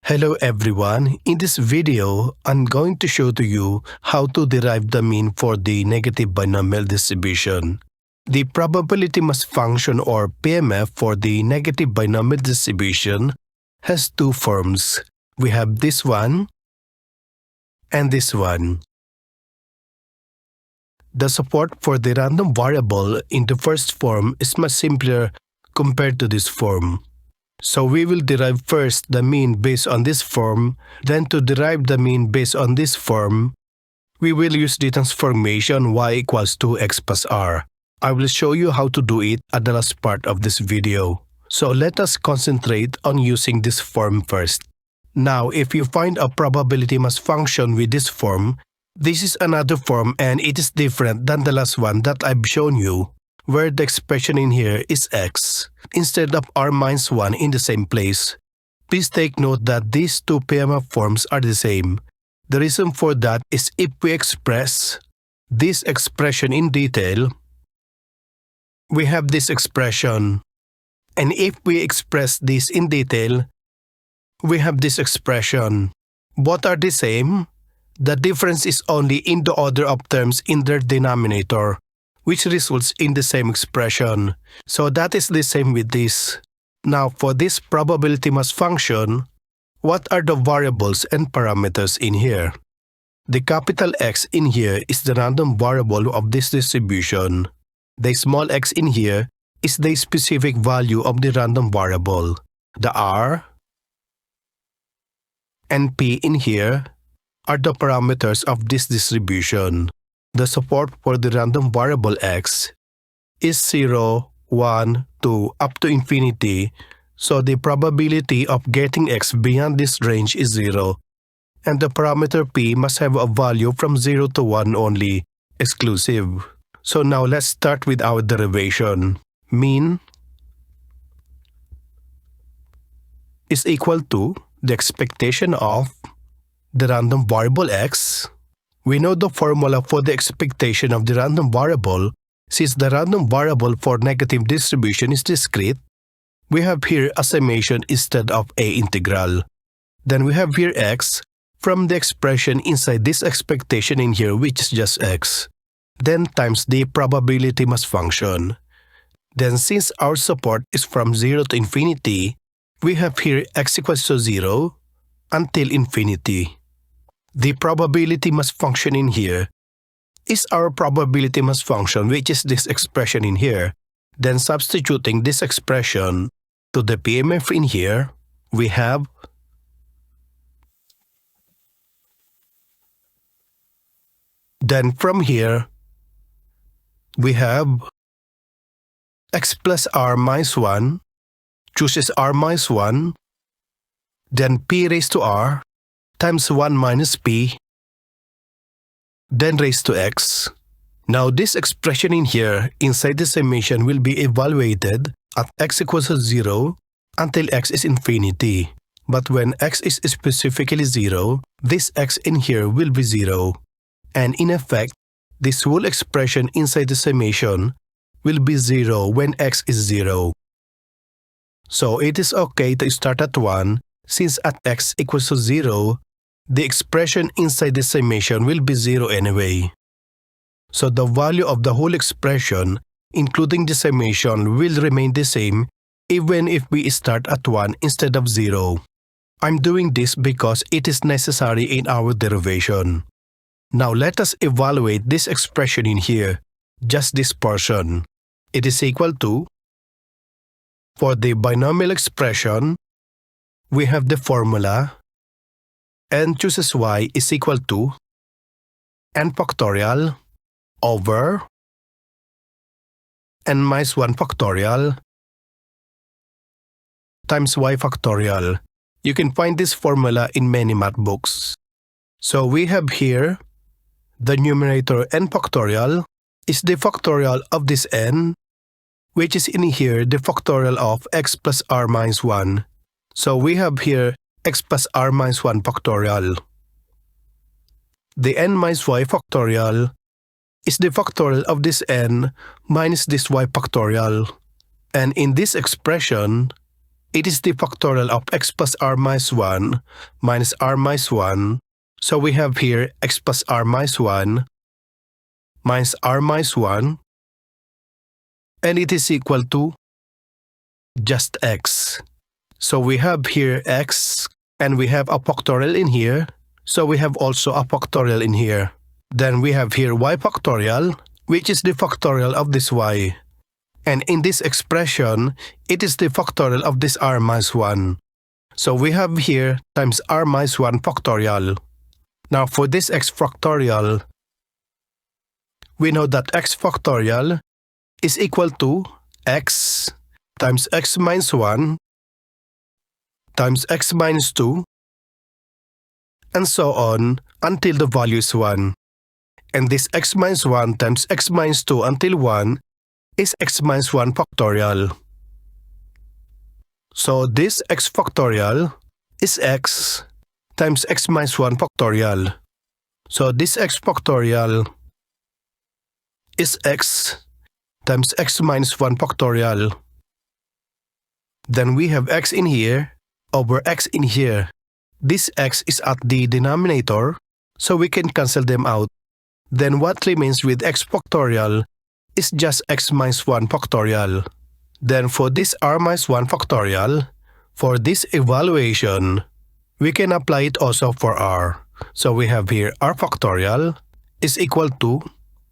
Hello everyone, in this video, I'm going to show to you how to derive the mean for the negative binomial distribution. The probability mass function or PMF for the negative binomial distribution has two forms. We have this one and this one. The support for the random variable in the first form is much simpler compared to this form. So we will derive first the mean based on this form, then to derive the mean based on this form, we will use the transformation y equals 2x plus r. I will show you how to do it at the last part of this video. So let us concentrate on using this form first. Now, if you find a probability mass function with this form, this is another form and it is different than the last one that I've shown you, where the expression in here is x, instead of r minus 1 in the same place. Please take note that these two PMF forms are the same. The reason for that is if we express this expression in detail, we have this expression. And if we express this in detail, we have this expression. Both are the same. The difference is only in the order of terms in their denominator, which results in the same expression. So that is the same with this. Now for this probability mass function, what are the variables and parameters in here? The capital X in here is the random variable of this distribution. The small x in here is the specific value of the random variable. The R and P in here are the parameters of this distribution. The support for the random variable x is 0, 1, 2, up to infinity, so the probability of getting x beyond this range is 0, and the parameter p must have a value from 0 to 1 only, exclusive. So now let's start with our derivation. Mean is equal to the expectation of the random variable x. We know the formula for the expectation of the random variable. Since the random variable for negative distribution is discrete, we have here a summation instead of a integral. Then we have here x from the expression inside this expectation in here, which is just x. Then times the probability mass function. Then since our support is from 0 to infinity, we have here x equals to 0 until infinity. The probability mass function in here is our probability mass function, which is this expression in here. Then substituting this expression to the PMF in here, we have then from here, we have x plus r minus 1, chooses r minus 1, then p raised to r, times 1 minus p, then raised to x. Now this expression in here inside the summation will be evaluated at x equals to 0 until x is infinity. But when x is specifically 0, this x in here will be 0. And in effect, this whole expression inside the summation will be 0 when x is 0. So it is okay to start at 1 since at x equals to 0, the expression inside the summation will be 0 anyway. So the value of the whole expression, including the summation, will remain the same even if we start at 1 instead of 0. I'm doing this because it is necessary in our derivation. Now let us evaluate this expression in here, just this portion. It is equal to, for the binomial expression, we have the formula n chooses y is equal to n factorial over n minus 1 factorial times y factorial. You can find this formula in many math books. So we have here the numerator n factorial is the factorial of this n, which is in here the factorial of x plus r minus 1. So we have here x plus r minus 1 factorial. The n minus y factorial is the factorial of this n minus this y factorial. And in this expression, it is the factorial of x plus r minus 1 minus r minus 1. So we have here x plus r minus 1 minus r minus 1, and it is equal to just x. So we have here x, and we have a factorial in here. So we have also a factorial in here. Then we have here y factorial, which is the factorial of this y. And in this expression, it is the factorial of this r minus 1. So we have here times r minus 1 factorial. Now for this x factorial, we know that x factorial is equal to x times x minus 1 times x minus 2, and so on until the value is 1. And this x minus 1 times x minus 2 until 1 is x minus 1 factorial. So this x factorial is x times x minus 1 factorial. So this x factorial is x times x minus 1 factorial. Then we have x in here over x in here. This x is at the denominator, so we can cancel them out. Then what remains with x factorial is just x minus 1 factorial. Then for this r minus 1 factorial, for this evaluation, we can apply it also for r. So we have here r factorial is equal to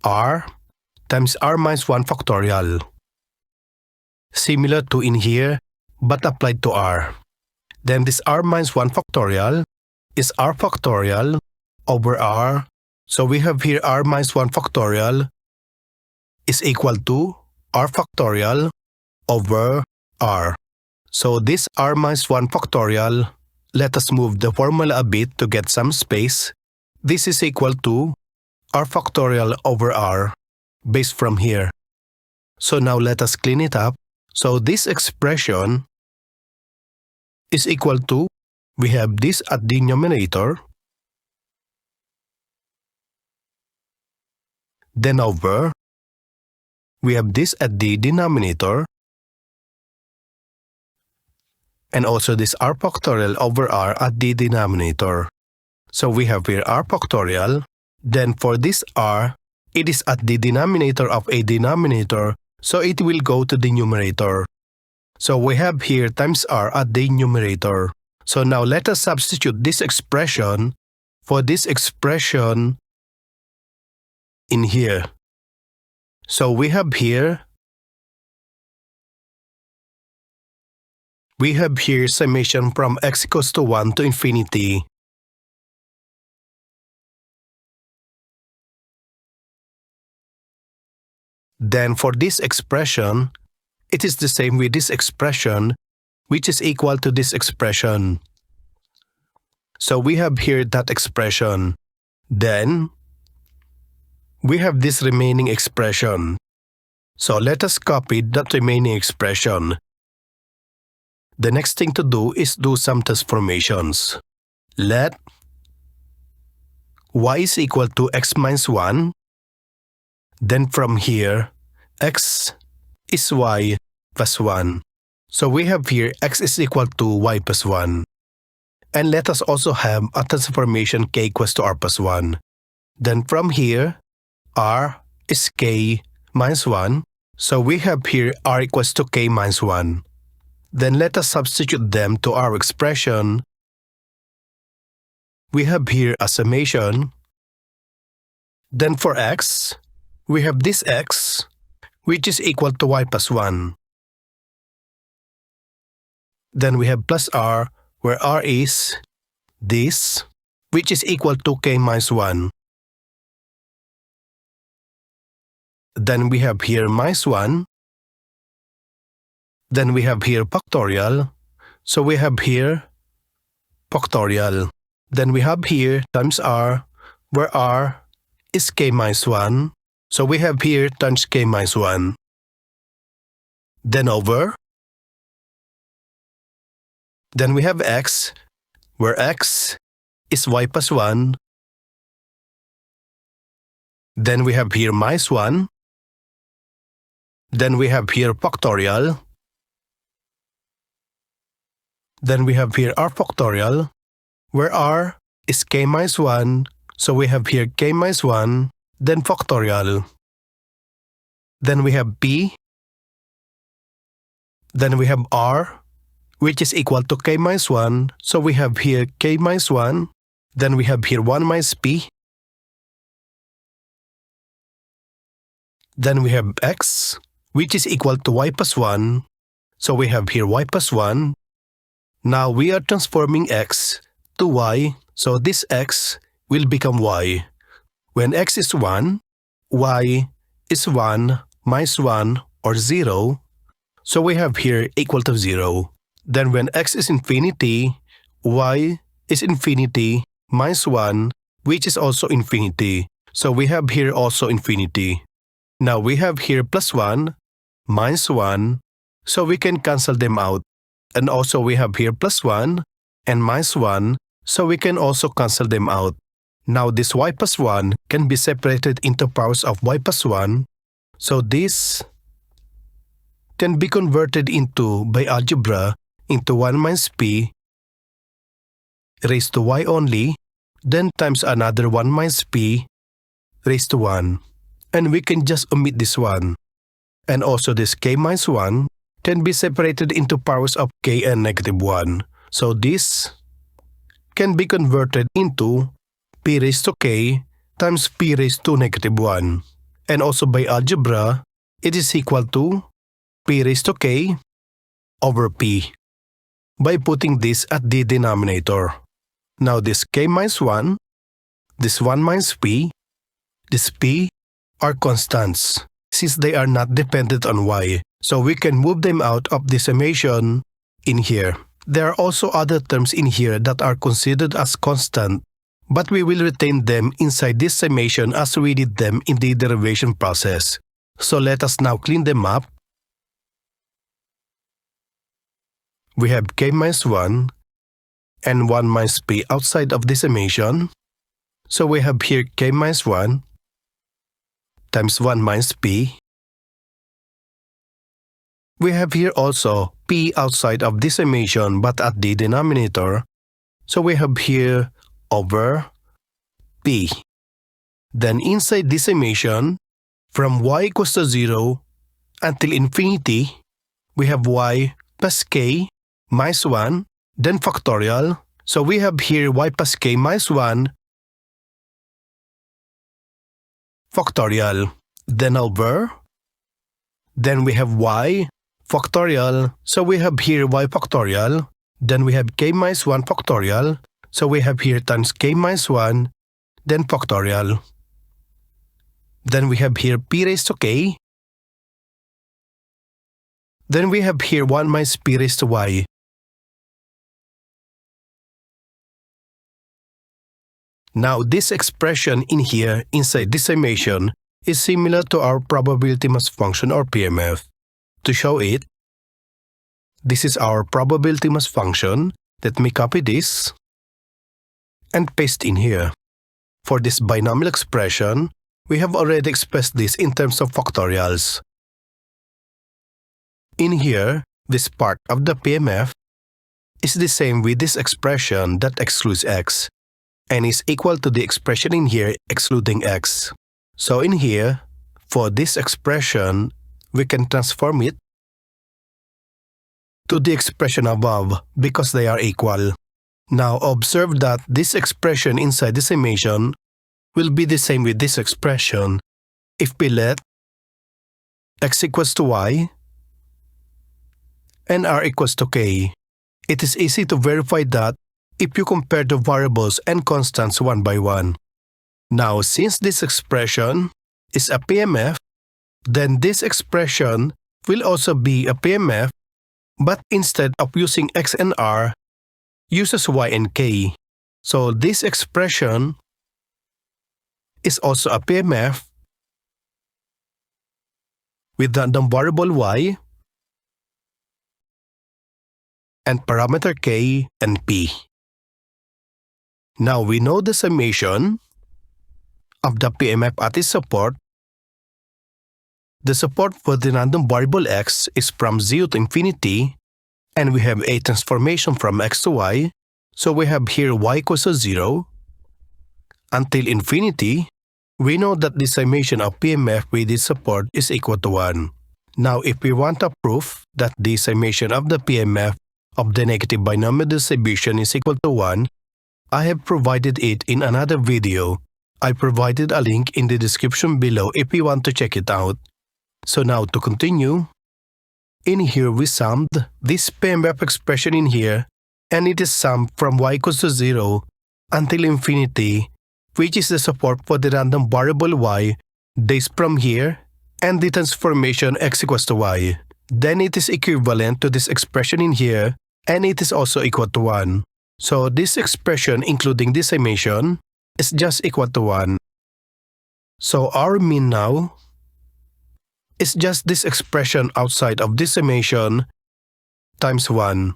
r times r minus 1 factorial. Similar to in here, but applied to r. Then this r minus 1 factorial is r factorial over r. So we have here r minus 1 factorial is equal to r factorial over r. So this r minus 1 factorial, let us move the formula a bit to get some space. This is equal to r factorial over r based from here. So now let us clean it up. So this expression is equal to, we have this at the numerator, then over, we have this at the denominator, and also this r factorial over r at the denominator. So we have here r factorial, then for this r, it is at the denominator of a denominator, so it will go to the numerator. So we have here times r at the numerator. So now let us substitute this expression for this expression in here. So we have here summation from x equals to 1 to infinity. Then for this expression, it is the same with this expression, which is equal to this expression. So we have here that expression. Then we have this remaining expression. So let us copy that remaining expression. The next thing to do is do some transformations. Let y is equal to x minus 1. Then from here, x is y plus 1. So we have here x is equal to y plus 1. And let us also have a transformation k equals to r plus 1. Then from here, r is k minus 1. So we have here r equals to k minus 1. Then let us substitute them to our expression. We have here a summation. Then for x, we have this x, which is equal to y plus 1. Then we have plus r, where r is this, which is equal to k minus 1. Then we have here minus 1. Then we have here factorial. So we have here factorial. Then we have here times r, where r is k minus 1. So we have here times k minus 1. Then over. Then we have x, where x is y plus 1. Then we have here minus 1. Then we have here factorial. Then we have here r factorial, where r is k minus 1, so we have here k minus 1, then factorial. Then we have p, then we have r, which is equal to k minus 1, so we have here k minus 1, then we have here 1 minus p. Then we have x, which is equal to y plus 1, so we have here y plus 1. Now we are transforming x to y, so this x will become y. When x is 1, y is 1 minus 1 or 0, so we have here equal to 0. Then when x is infinity, y is infinity minus 1, which is also infinity. So we have here also infinity. Now we have here plus 1, minus 1, so we can cancel them out. And also we have here plus 1 and minus 1, so we can also cancel them out. Now this y plus 1 can be separated into powers of y plus 1, so this can be converted into, by algebra, into 1 minus p raised to y only, then times another 1 minus p raised to 1. And we can just omit this one. And also this k minus 1 can be separated into powers of k and negative 1. So this can be converted into p raised to k times p raised to negative 1. And also by algebra, it is equal to p raised to k over p by putting this at the denominator. Now this k minus 1, this 1 minus p, this p are constants since they are not dependent on y. So we can move them out of the summation in here. There are also other terms in here that are considered as constant, but we will retain them inside this summation as we did them in the derivation process. So let us now clean them up. We have k minus 1 and 1 minus p outside of the summation. So we have here k minus 1 times 1 minus p. We have here also p outside of the summation but at the denominator. So we have here over p. Then inside the summation, from y equals to 0 until infinity, we have y plus k minus 1, then factorial. So we have here y plus k minus 1 factorial, then over, then we have y factorial, so we have here y factorial, then we have k minus 1 factorial, so we have here times k minus 1, then factorial. Then we have here p raised to k, then we have here 1 minus p raised to y. Now this expression in here inside this summation is similar to our probability mass function or PMF. To show it, this is our probability mass function. Let me copy this and paste in here. For this binomial expression, we have already expressed this in terms of factorials. In here, this part of the PMF is the same with this expression that excludes x, and is equal to the expression in here excluding x. So in here, for this expression, we can transform it to the expression above because they are equal. Now observe that this expression inside the summation will be the same with this expression if we let x equals to y and r equals to k. It is easy to verify that if you compare the variables and constants one by one. Now, since this expression is a PMF, then this expression will also be a PMF, but instead of using x and r, uses y and k. So this expression is also a PMF with random variable y and parameter k and p. Now we know the summation of the PMF at its support. The support for the random variable x is from 0 to infinity, and we have a transformation from x to y. So we have here y equals to 0 until infinity. We know that the summation of PMF with its support is equal to 1. Now, if we want a proof that the summation of the PMF of the negative binomial distribution is equal to 1, I have provided it in another video. I provided a link in the description below if you want to check it out. So now to continue, in here we summed this PMF expression in here, and it is summed from y equals to 0 until infinity, which is the support for the random variable y, this from here, and the transformation x equals to y. Then it is equivalent to this expression in here, and it is also equal to 1. So this expression, including this summation, is just equal to 1. So our mean now is just this expression outside of this summation times 1.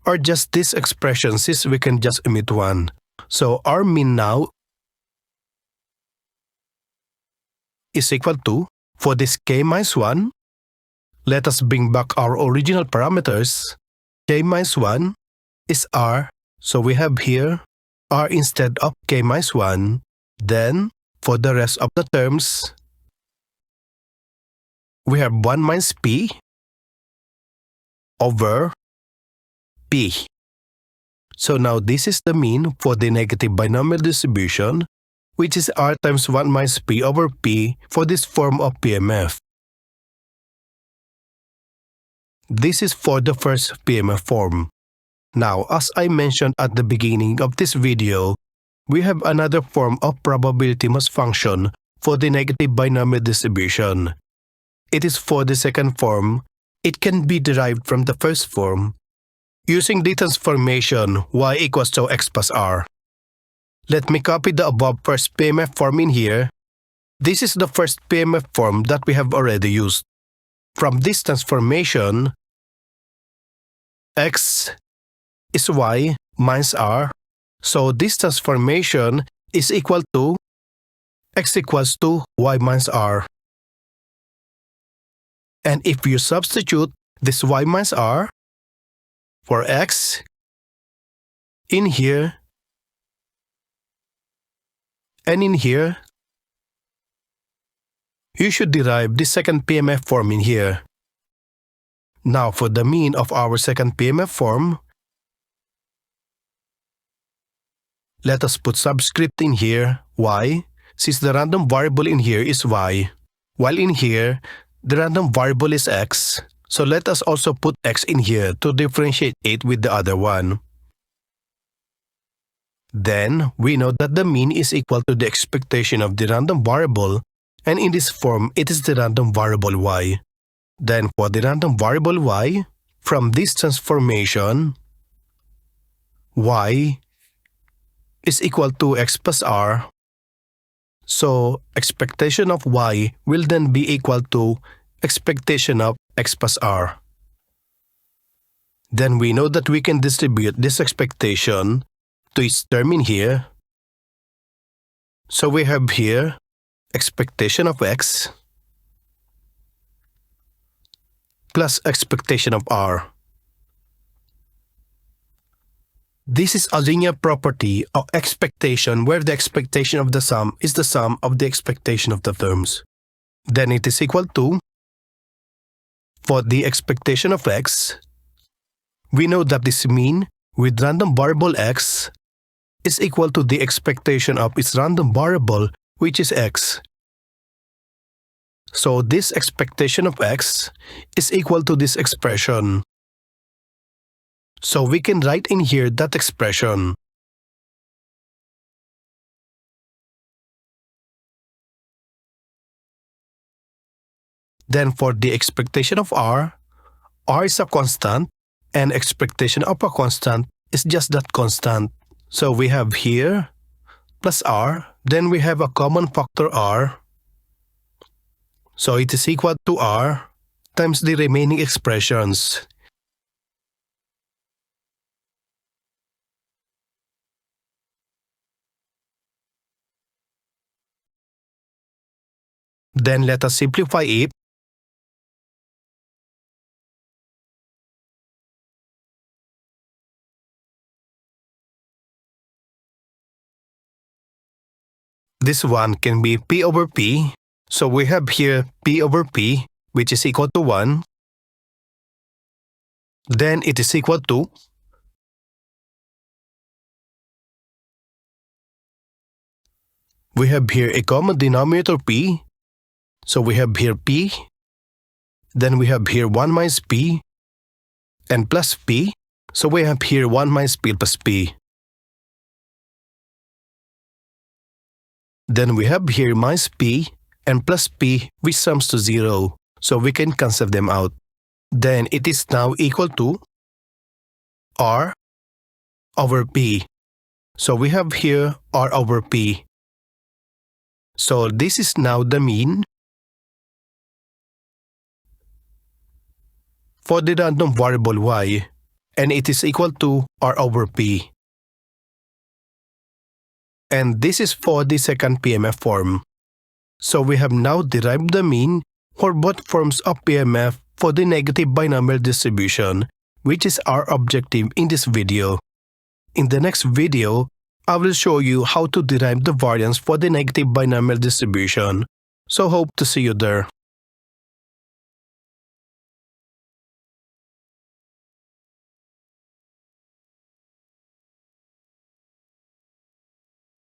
Or just this expression since we can just omit 1. So our mean now is equal to, for this k minus 1, let us bring back our original parameters. K minus 1 is r, so we have here r instead of k minus 1. Then, for the rest of the terms, we have 1 minus p over p. So now this is the mean for the negative binomial distribution, which is r times 1 minus p over p for this form of PMF. This is for the first PMF form. Now, as I mentioned at the beginning of this video, we have another form of probability mass function for the negative binomial distribution. It is for the second form. It can be derived from the first form using the transformation y equals to x plus r. Let me copy the above first PMF form in here. This is the first PMF form that we have already used. From this transformation, x is y minus r. So this transformation is equal to x equals to y minus r. And if you substitute this y minus r for x in here and in here, you should derive the second PMF form in here. Now for the mean of our second PMF form, let us put subscript in here, y, since the random variable in here is y, while in here, the random variable is x. So let us also put x in here to differentiate it with the other one. Then, we know that the mean is equal to the expectation of the random variable, and in this form, it is the random variable y. Then for the random variable y, from this transformation, y is equal to x plus r. So expectation of y will then be equal to expectation of x plus r. Then we know that we can distribute this expectation to its term in here. So we have here expectation of x plus expectation of r. This is a linear property of expectation where the expectation of the sum is the sum of the expectation of the terms. Then it is equal to, for the expectation of x, we know that this mean with random variable x is equal to the expectation of its random variable, which is x. So this expectation of x is equal to this expression. So we can write in here that expression. Then for the expectation of r is a constant, and expectation of a constant is just that constant. So we have here plus r, then we have a common factor r. So it is equal to r times the remaining expressions. Then let us simplify it. This one can be P over P. So we have here P over P, which is equal to 1. Then it is equal to we have here a common denominator P. So we have here P. Then we have here 1 minus P and plus P. So we have here 1 minus P plus P. Then we have here minus P and plus P, which sums to 0. So we can cancel them out. Then it is now equal to R over P. So we have here R over P. So this is now the mean for the random variable y, and it is equal to R over P. And this is for the second PMF form. So we have now derived the mean for both forms of PMF for the negative binomial distribution, which is our objective in this video. In the next video, I will show you how to derive the variance for the negative binomial distribution. So hope to see you there.